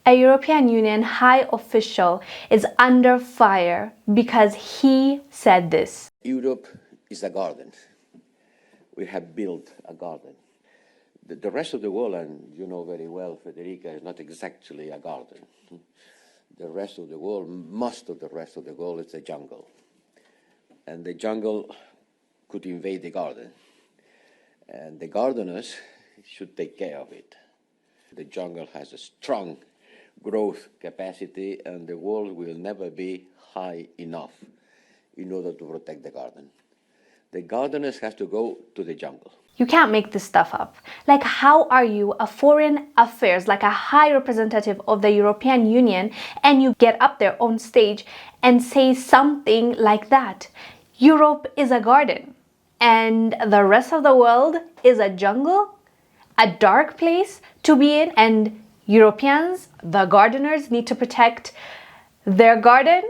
A European Union high official is under fire because he said this. Europe is a garden. We have built a garden. The rest of the world, and you know very well, Federica, is not exactly a garden. The rest of the world, most of the rest of the world is a jungle. And the jungle could invade the garden. And the gardeners should take care of it. The jungle has a strong growth capacity, and the wall will never be high enough in order to protect the garden. The gardeners have to go to the jungle. You can't make this stuff up. Like, how are you a foreign affairs, like a high representative of the European Union, and you get up there on stage and say something like that? Europe is a garden, and the rest of the world is a jungle, a dark place to be in, and Europeans, the gardeners, need to protect their garden,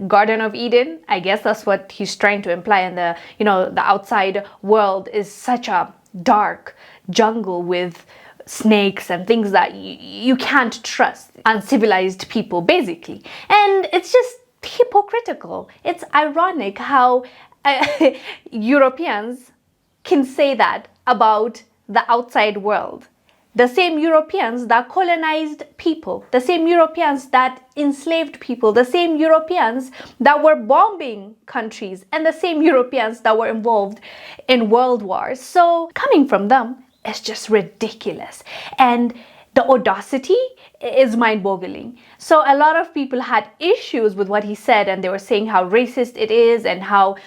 Garden of Eden. I guess that's what he's trying to imply. And the outside world is such a dark jungle with snakes and things that you can't trust. Uncivilized people, basically. And it's just hypocritical. It's ironic how Europeans can say that about the outside world. The same Europeans that colonized people, the same Europeans that enslaved people, the same Europeans that were bombing countries, and the same Europeans that were involved in world wars. So coming from them is just ridiculous. And the audacity is mind-boggling. So a lot of people had issues with what he said, and they were saying how racist it is and how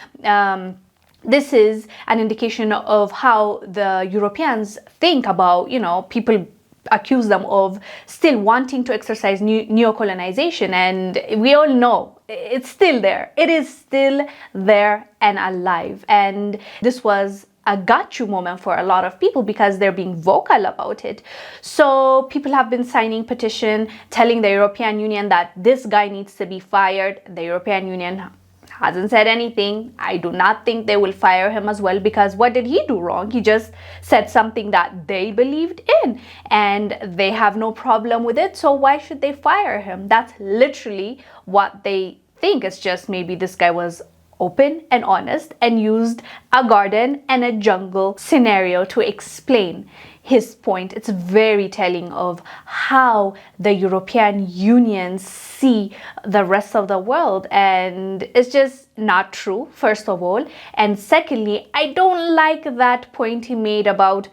this is an indication of how the Europeans think about, people accuse them of still wanting to exercise neo-colonization. And we all know it's still there. It is still there and alive. And this was a got you moment for a lot of people because they're being vocal about it. So people have been signing petition telling the European Union that this guy needs to be fired. The European Union hasn't said anything. I do not think they will fire him as well, because what did he do wrong? He just said something that they believed in and they have no problem with it. So why should they fire him? That's literally what they think. It's just maybe this guy was open and honest and used a garden and a jungle scenario to explain his point. It's very telling of how the European Union see the rest of the world, and it's just not true, first of all. And secondly, I don't like that point he made about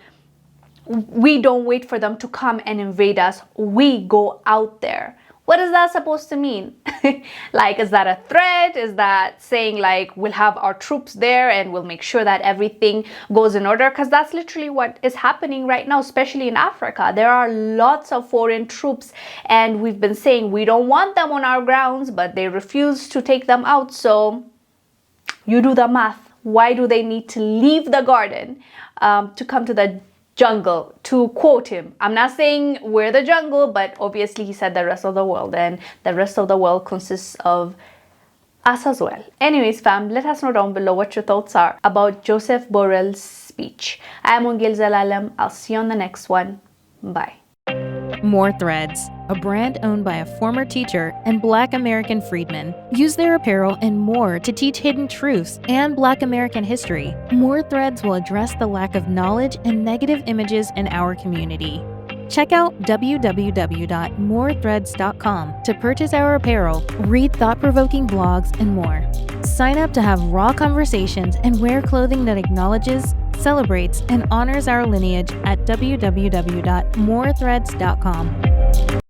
we don't wait for them to come and invade us, we go out there. What is that supposed to mean? Like, is that a threat? Is that saying like we'll have our troops there and we'll make sure that everything goes in order? Because that's literally what is happening right now, especially in Africa. There are lots of foreign troops, and we've been saying we don't want them on our grounds, but they refuse to take them out. So you do the math. Why do they need to leave the garden to come to the jungle? To quote him, I'm not saying we're the jungle, but obviously he said the rest of the world, and the rest of the world consists of us as well. Anyways, fam, let us know down below what your thoughts are about Josep Borrell's speech. I am Wongel Zelalem. I'll see you on the next one. Bye. More Threads, a brand owned by a former teacher and Black American freedmen, use their apparel and more to teach hidden truths and Black American history. More Threads will address the lack of knowledge and negative images in our community. Check out www.morethreads.com to purchase our apparel, read thought-provoking blogs, and more. Sign up to have raw conversations and wear clothing that acknowledges, celebrates, and honors our lineage at www.morethreads.com.